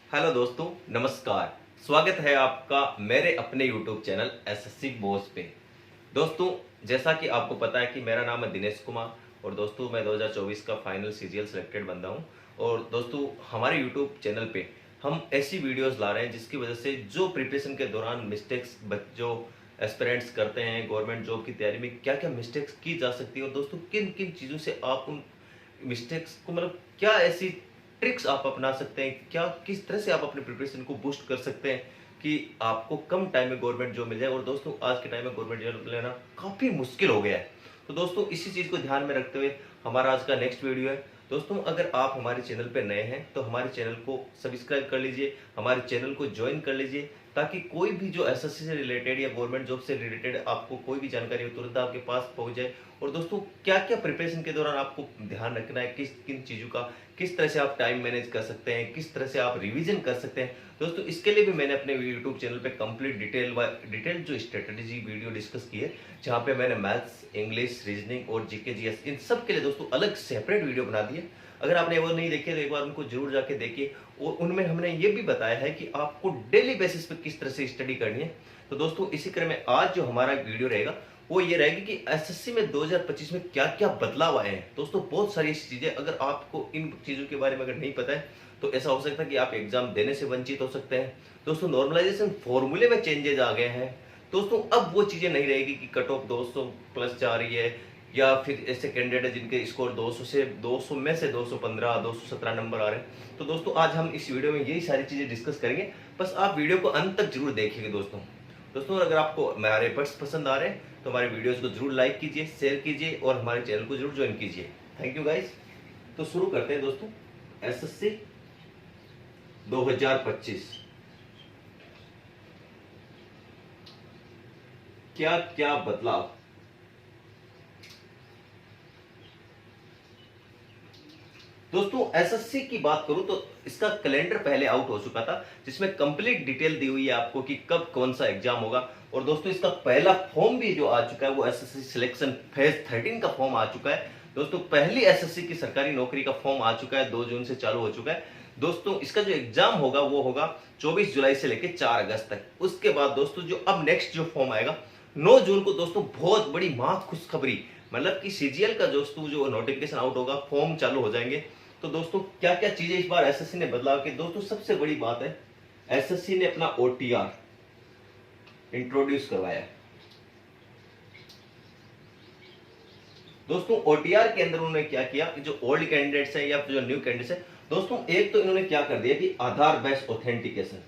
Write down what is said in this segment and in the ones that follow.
Hello दोस्तों, नमस्कार। स्वागत है आपका मेरे अपने YouTube चैनल एसएससी बॉस पे। दोस्तों, जैसा कि आपको पता है कि मेरा नाम है दिनेश कुमार और दोस्तों मैं 2024 का फाइनल सीजीएल सिलेक्टेड बंदा हूं। और दोस्तों, हमारे YouTube चैनल पे हम ऐसी वीडियोस ला रहे हैं जिसकी वजह से जो प्रिपरेशन के दौरान मिस्टेक्स जो एस्पिरेंट्स करते हैं गवर्नमेंट जॉब की तैयारी में, क्या क्या मिस्टेक्स की जा सकती है और दोस्तों किन किन चीज़ों से आप उन मिस्टेक्स को मतलब क्या ऐसी ट्रिक्स आप अपना सकते हैं, क्या किस तरह से आप अपने प्रिपरेशन को बूस्ट कर सकते हैं कि आपको कम टाइम में गवर्नमेंट जॉब मिल जाए। और दोस्तों, आज के टाइम में गवर्नमेंट जॉब लेना काफ़ी मुश्किल हो गया है। तो दोस्तों, इसी चीज़ को ध्यान में रखते हुए हमारा आज का नेक्स्ट वीडियो है। दोस्तों, अगर आप हमारे चैनल पर नए हैं तो हमारे चैनल को सब्सक्राइब कर लीजिए, हमारे चैनल को ज्वाइन कर लीजिए, ताकि कोई भी जो एसएससी से रिलेटेड या गवर्नमेंट जॉब से रिलेटेड आपको कोई भी जानकारी हो तुरंत आपके पास पहुंच जाए। और दोस्तों, क्या क्या प्रिपरेशन के दौरान आपको ध्यान रखना है, किस किन चीज़ों का, किस तरह से आप टाइम मैनेज कर सकते हैं, किस तरह से आप रिवीजन कर सकते हैं। दोस्तों, इसके लिए भी मैंने अपने यूट्यूब चैनल पे कंप्लीट डिटेल जो स्ट्रेटेजी वीडियो डिस्कस की है, जहाँ पे मैंने मैथ्स, इंग्लिश, रीजनिंग और जीके जीएस इन सब के लिए दोस्तों अलग सेपरेट वीडियो बना दी है। अगर आपने वो नहीं देखे तो एक बार उनको जरूर जाके देखिए। और उनमें हमने ये भी बताया है कि आपको डेली बेसिस पे किस तरह से स्टडी करनी है। तो दोस्तों, इसी क्रम में आज जो हमारा वीडियो रहेगा वो ये रहेगी कि एसएससी में 2025 में क्या क्या बदलाव आए हैं। दोस्तों, बहुत सारी चीजें, अगर आपको इन चीजों के बारे में अगर नहीं पता है तो ऐसा हो सकता है कि आप एग्जाम देने से वंचित हो सकते हैं। दोस्तों, नॉर्मलाइजेशन फॉर्मूले में चेंजेस आ गए हैं। दोस्तों, अब वो चीजें नहीं रहेगी कि कट ऑफ 200 प्लस जा रही है, या फिर ऐसे कैंडिडेट है जिनके स्कोर 200 में से 215 217 नंबर आ रहे हैं। तो दोस्तों, आज हम इस वीडियो में यही सारी चीजें डिस्कस करेंगे। बस आप वीडियो को अंत तक जरूर देखिएगा। दोस्तों, अगर आपको हमारे एफर्ट्स पसंद आ रहे हैं तो हमारे वीडियोस को जरूर लाइक कीजिए, शेयर कीजिए और हमारे चैनल को जरूर ज्वाइन कीजिए। Thank you guys. तो शुरू करते हैं दोस्तों। एसएससी 2025 क्या क्या बदलाव। दोस्तों, एसएससी की बात करूं तो इसका कैलेंडर पहले आउट हो चुका था, जिसमें कंप्लीट डिटेल दी हुई है आपको कि कब कौन सा एग्जाम होगा। और दोस्तों, इसका पहला फॉर्म भी जो आ चुका है वो एसएससी सिलेक्शन फेज 13 का फॉर्म आ चुका है। दोस्तों, पहली एसएससी की सरकारी नौकरी का फॉर्म आ चुका है, 2 जून से चालू हो चुका है। दोस्तों, इसका जो एग्जाम होगा वो होगा 24 जुलाई से लेकर 4 अगस्त तक। उसके बाद दोस्तों, जो अब नेक्स्ट जो फॉर्म आएगा 9 जून को, दोस्तों बहुत बड़ी महा खुशखबरी, मतलब कि सीजीएल का दोस्तों जो नोटिफिकेशन आउट होगा, फॉर्म चालू हो जाएंगे। तो दोस्तों, क्या क्या चीजें इस बार एसएससी ने बदलाव की। दोस्तों, सबसे बड़ी बात है एसएससी ने अपना ओटीआर इंट्रोड्यूस करवाया। दोस्तों, ओटीआर के अंदर उन्होंने क्या किया कि जो ओल्ड कैंडिडेट्स है या जो न्यू कैंडिडेट्स है, दोस्तों एक तो इन्होंने क्या कर दिया कि आधार बेस्ड ऑथेंटिकेशन।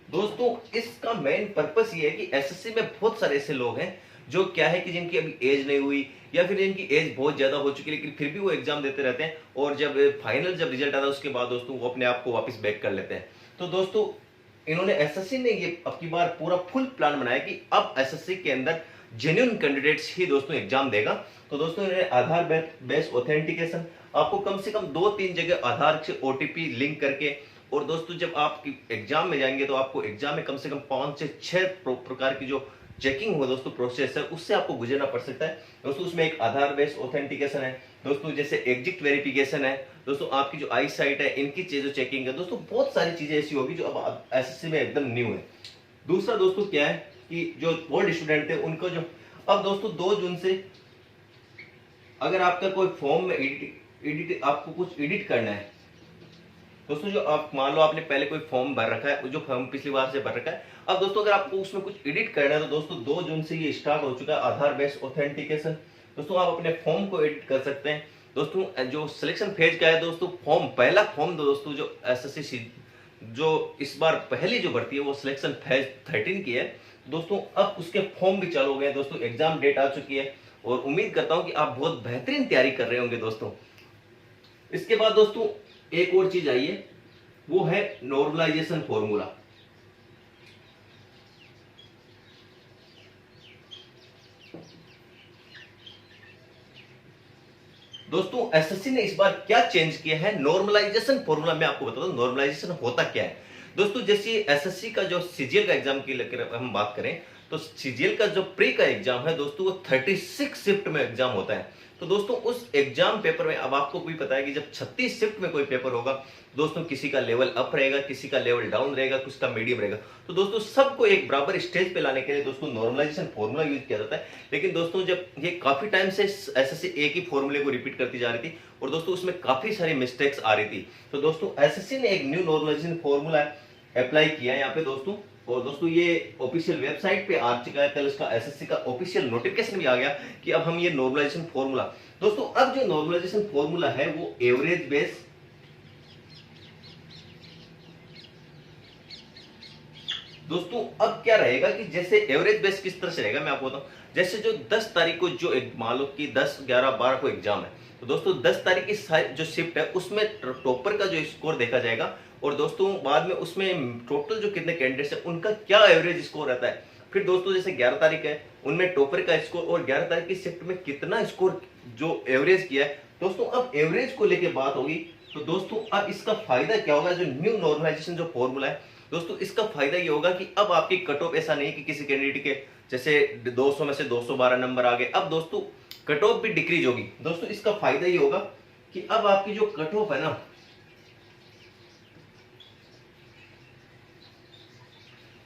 दोस्तों, इसका मेन पर्पस ये है कि एसएससी में बहुत सारे ऐसे लोग हैं जो क्या है कि जिनकी अभी एज नहीं हुई या फिर जिनकी एज बहुत ज्यादा हो चुकी है, लेकिन फिर भी वो एग्जाम देते रहते हैं। और जब फाइनल जब रिजल्ट आता है उसके बाद दोस्तों वो अपने आप को वापस बैक कर लेते हैं। तो दोस्तों, इन्होंने एसएससी ने ये अब की बार पूरा फुल प्लान बनाया कि अब एसएससी के अंदर जेन्युइन कैंडिडेट्स ही दोस्तों एग्जाम देगा। तो दोस्तों, इन्होंने आधार बेस्ड ऑथेंटिकेशन, आपको कम से कम 2-3 जगह आधार से ओटीपी लिंक करके, और दोस्तों जब आप एग्जाम में जाएंगे तो आपको एग्जाम में कम से कम 5 से 6 प्रकार की जो चेकिंग हो दोस्तों प्रोसेस है, उससे आपको गुजरना पड़ सकता है। दोस्तों, उसमें एक आधार बेस्ड ऑथेंटिकेशन है, दोस्तों जैसे एग्जिट वेरिफिकेशन है, दोस्तों आपकी जो आई साइट है इनकी चीजों चेकिंग है। दोस्तों, बहुत सारी चीजें ऐसी होगी जो अब एसएससी में एकदम न्यू है। दूसरा दोस्तों क्या है कि जो ओल्ड स्टूडेंट थे उनको जो अब दोस्तों 2 जून से अगर आपका कोई फॉर्म में एडिट आपको कुछ एडिट करना है, दोस्तों जो आप मान लो आपने पहले कोई फॉर्म भर रखा है, जो फॉर्म पिछली बार से भर रखा है, अब दोस्तों अगर आपको उसमें कुछ एडिट करना है तो दोस्तों 2 जून से ये स्टार्ट हो चुका है आधार बेस्ड ऑथेंटिकेशन। दोस्तों, आप अपने फॉर्म को एडिट कर सकते हैं। दोस्तों, जो सिलेक्शन फेज का है दोस्तों, फॉर्म पहला फॉर्म दोस्तों जो एसएससी जो इस बार पहली जो भर्ती है वो सिलेक्शन फेज 13 की है। दोस्तों, अब उसके फॉर्म भी चालू हो गए। दोस्तों, एग्जाम डेट आ चुकी है और उम्मीद करता हूं कि आप बहुत बेहतरीन तैयारी कर रहे होंगे। दोस्तों, इसके बाद दोस्तों एक और चीज आई है, वो है नॉर्मलाइजेशन फॉर्मूला। दोस्तों, एसएससी ने इस बार क्या चेंज किया है, नॉर्मलाइजेशन फॉर्मूला मैं आपको बताता हूं नॉर्मलाइजेशन होता क्या है। दोस्तों, जैसे एसएससी का जो सीजीएल का एग्जाम की हम बात करें तो सीजीएल का जो प्री का एग्जाम है दोस्तों वो 36 शिफ्ट में एग्जाम होता है। तो दोस्तों उस एग्जाम पेपर में अब आपको भी पता है कि जब 36 शिफ्ट में कोई पेपर होगा दोस्तों, किसी का लेवल अप रहेगा, किसी का लेवल डाउन रहेगा, कुछ का मीडियम रहेगा। तो दोस्तों सबको एक बराबर स्टेज पे लाने के लिए दोस्तों नॉर्मलाइजेशन फॉर्मूला यूज किया जाता है। लेकिन दोस्तों जब ये काफी टाइम से एसएससी एक ही फॉर्मूले को रिपीट करती जा रही थी और दोस्तों उसमें काफी सारी मिस्टेक्स आ रही थी, तो दोस्तों एसएससी ने एक न्यू नॉर्मलाइजेशन फॉर्मूला अप्लाई किया है यहाँ पे दोस्तों। और दोस्तों ये ऑफिशियल वेबसाइट पे आ चुका है, कल इसका एसएससी का ऑफिशियल नोटिफिकेशन भी आ गया कि अब हम ये नॉर्मलाइजेशन फॉर्मूला, दोस्तों अब जो नॉर्मलाइजेशन फॉर्मूला है वो एवरेज बेस, दोस्तों अब क्या रहेगा कि जैसे एवरेज बेस किस तरह से रहेगा मैं आपको बताऊं। जैसे जो 10 तारीख को जो मान लो कि 10, 11, 12 को एग्जाम है, तो दोस्तों 10 तारीख की जो शिफ्ट है उसमें टॉपर का जो स्कोर देखा जाएगा और दोस्तों बाद में उसमें टोटल जो कितने कैंडिडेट्स हैं उनका क्या एवरेज स्कोर रहता है। फिर दोस्तों जैसे 11 तारीख है उनमें टॉपर का स्कोर और 11 तारीख की शिफ्ट में कितना स्कोर जो एवरेज किया है दोस्तों, अब एवरेज को लेकर बात होगी। तो दोस्तों अब इसका फायदा क्या होगा, जो न्यू नॉर्मलाइजेशन जो फॉर्मूला है दोस्तों, इसका फायदा ये होगा कि अब आपकी कट ऑफ ऐसा नहीं कि किसी कैंडिडेट के जैसे 200 में से 212 नंबर आ गए, अब दोस्तों कट ऑफ भी डिक्रीज होगी। दोस्तों इसका फायदा ये होगा कि अब आपकी जो कट ऑफ है ना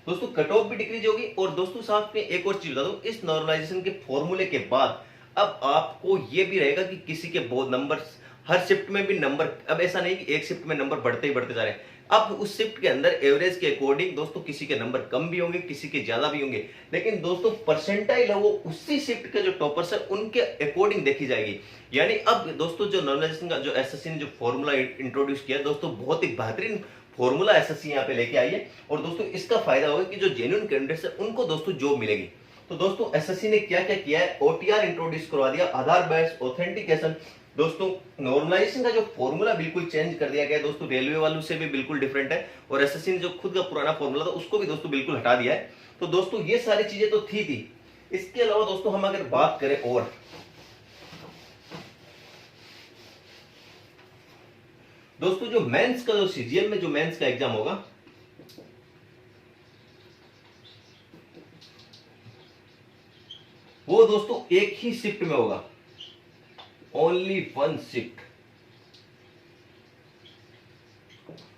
दोस्तों, कट ऑफ भी डिक्रीज होगी। और दोस्तों साथ में एक और चीज बता दूं, इस नॉर्मलाइजेशन के फॉर्मूले के बाद अब आपको ये भी रहेगा कि किसी के बहुत नंबर हर शिफ्ट में भी नंबर, अब ऐसा नहीं कि एक शिफ्ट में नंबर बढ़ते ही बढ़ते जा रहे हैं, अब उस शिफ्ट के अंदर एवरेज के अकॉर्डिंग दोस्तों किसी के नंबर कम भी होंगे, किसी के ज्यादा भी होंगे, लेकिन दोस्तों परसेंटाइल है वो उसी शिफ्ट के जो टॉपर्स है उनके अकॉर्डिंग देखी जाएगी। यानी अब दोस्तों जो नॉर्मलाइजेशन का जो एसएससी ने जो फॉर्मूला इंट्रोड्यूस किया दोस्तों, बहुत ही बेहतरीन फॉर्मूला एसएससी यहाँ पे लेके आई है। और दोस्तों इसका फायदा होगा कि जो जेन्युइन कैंडिडेट्स है उनको दोस्तों जॉब मिलेगी। तो दोस्तों एसएससी ने क्या क्या किया है, ओटीआर इंट्रोड्यूस करवा दिया, आधार बेस्ड ऑथेंटिकेशन। दोस्तों नॉर्मलाइजेशन का जो फॉर्मूला बिल्कुल चेंज कर दिया गया दोस्तों, रेलवे वालों से भी बिल्कुल डिफरेंट है और एसएससी ने जो खुद का पुराना फॉर्मूला था उसको भी दोस्तों बिल्कुल हटा दिया है। तो दोस्तों ये सारी चीजें तो थी। इसके अलावा दोस्तों हम अगर बात करें और दोस्तों जो मेंस का जो सीजीएल में जो मेंस का एग्जाम होगा वो दोस्तों एक ही शिफ्ट में होगा, ओनली वन शिफ्ट।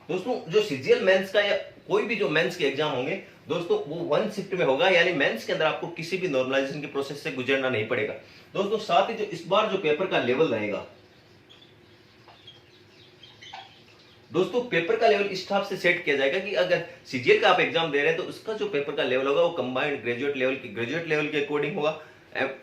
दोस्तों जो सीजीएल मेंस का या कोई भी जो मेंस के एग्जाम होंगे दोस्तों वो वन शिफ्ट में होगा, यानी मेंस के अंदर आपको किसी भी नॉर्मलाइजेशन के प्रोसेस से गुजरना नहीं पड़ेगा। दोस्तों साथ ही जो इस बार जो पेपर का लेवल रहेगा दोस्तों, पेपर का लेवल इस हिसाब से सेट किया जाएगा कि अगर सीजीएल का आप एग्जाम दे रहे हैं तो उसका जो पेपर का लेवल होगा वो कंबाइंड ग्रेजुएट लेवल के अकॉर्डिंग होगा।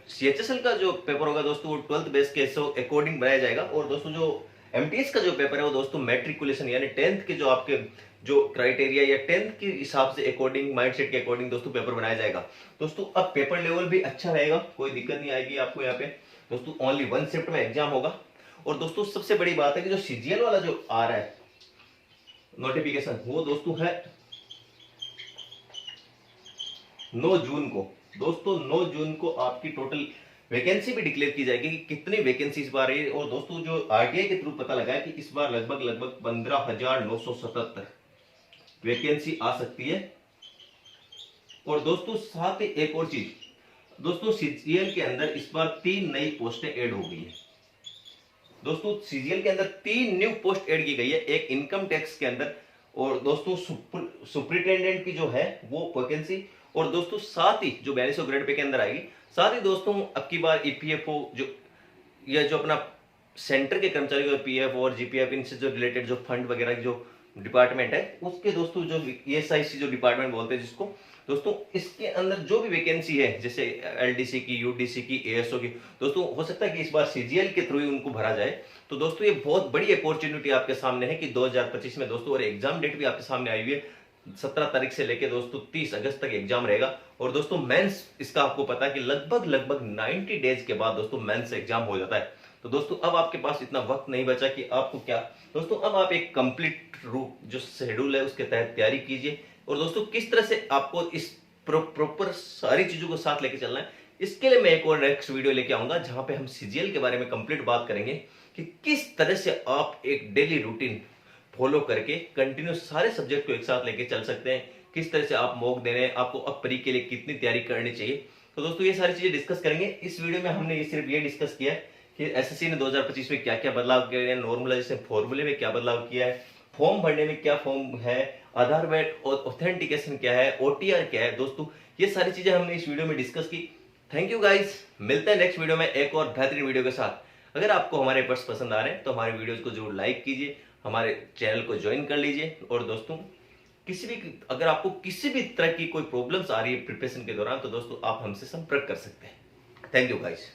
सीएचएसएल का जो पेपर होगा दोस्तों वो 12th बेस के अकॉर्डिंग बनाया जाएगा। और दोस्तों जो एमटीएस का जो पेपर है वो दोस्तों मैट्रिकुलेशन यानी 10th के जो आपके जो क्राइटेरिया या 10th के हिसाब से अकॉर्डिंग माइंडसेट के अकॉर्डिंग दोस्तों पेपर बनाया जाएगा। दोस्तों अब पेपर लेवल भी अच्छा रहेगा, कोई दिक्कत नहीं आएगी आपको यहाँ पे। दोस्तों ओनली वन शिफ्ट में एग्जाम होगा। और दोस्तों सबसे बड़ी बात है कि जो सीजीएल वाला जो आ रहा है नोटिफिकेशन वो दोस्तों है 9 जून को। दोस्तों 9 जून को आपकी टोटल वैकेंसी भी डिक्लेयर की जाएगी कि कितनी वैकेंसी इस बार है। और दोस्तों जो आरटीआई के थ्रू पता लगा है कि इस बार लगभग 15,977 वैकेंसी आ सकती है। और दोस्तों साथ ही एक और चीज, दोस्तों सीजीएल के अंदर इस बार 3 नई पोस्टें ऐड हो गई है। दोस्तों सीजीएल के अंदर 3 न्यू पोस्ट ऐड की गई है, एक इनकम टैक्स के अंदर और दोस्तों सुपरिटेंडेंट की जो है वो वैकेंसी, और दोस्तों साथ ही जो 4200 ग्रेड पे के अंदर आएगी। साथ ही दोस्तों अब की बार ईपीएफओ जो या जो अपना सेंटर के कर्मचारियों का पीएफ और जीपीएफ इनसे जो रिलेटेड जो फंड वगैरह की जो डिपार्टमेंट है उसके दोस्तों जो ईएसआईसी जो डिपार्टमेंट बोलते हैं जिसको दोस्तों, इसके अंदर जो भी वैकेंसी है जैसे एलडीसी की, यूडीसी की, एएसओ की, दोस्तों हो सकता है कि इस बार सीजीएल के थ्रू ही उनको भरा जाए। तो दोस्तों ये बहुत बड़ी अपॉर्चुनिटी आपके सामने है कि 2025 में दोस्तों, और एग्जाम डेट भी आपके सामने आई हुई है 17 तारीख से लेके दोस्तों 30 अगस्त तक एग्जाम रहेगा। और दोस्तों मेंस इसका आपको पता है कि लगभग 90 डेज के बाद दोस्तों मेंस एग्जाम हो जाता है। तो दोस्तों अब आपके पास इतना वक्त नहीं बचा कि आपको क्या, दोस्तों अब आप एक कंप्लीट रूट जो शेड्यूल है उसके तहत तैयारी कीजिए। और दोस्तों किस तरह से आपको इस प्रॉपर सारी चीजों को साथ लेके चलना है, इसके लिए मैं एक और नेक्स्ट वीडियो लेके आऊंगा जहां पे हम सीजीएल के बारे में कंप्लीट बात करेंगे कि किस तरह से आप एक डेली रूटीन फॉलो करके कंटिन्यू सारे सब्जेक्ट को एक साथ लेके चल सकते हैं, किस तरह से आप मॉक देने हैं, आपको अब प्री के लिए कितनी तैयारी करनी चाहिए। तो दोस्तों ये सारी चीजें डिस्कस करेंगे इस वीडियो में। हमने सिर्फ ये डिस्कस किया है कि एसएससी ने 2025 में क्या क्या बदलाव किए हैं, नॉर्मलाइजेशन फॉर्मूले में क्या बदलाव किया है, फॉर्म भरने में क्या फॉर्म है, आधार वेट और ऑथेंटिकेशन क्या है, ओटीआर क्या है। दोस्तों ये सारी चीजें हमने इस वीडियो में डिस्कस की। थैंक यू गाइस, मिलते हैं नेक्स्ट वीडियो में एक और बेहतरीन वीडियो के साथ। अगर आपको हमारे एफर्ट्स पसंद आ रहे हैं तो हमारे वीडियोस को जरूर लाइक कीजिए, हमारे चैनल को ज्वाइन कर लीजिए। और दोस्तों अगर आपको किसी भी तरह की कोई प्रॉब्लम्स आ रही है प्रिपरेशन के दौरान तो दोस्तों आप हमसे संपर्क कर सकते हैं। Thank you guys.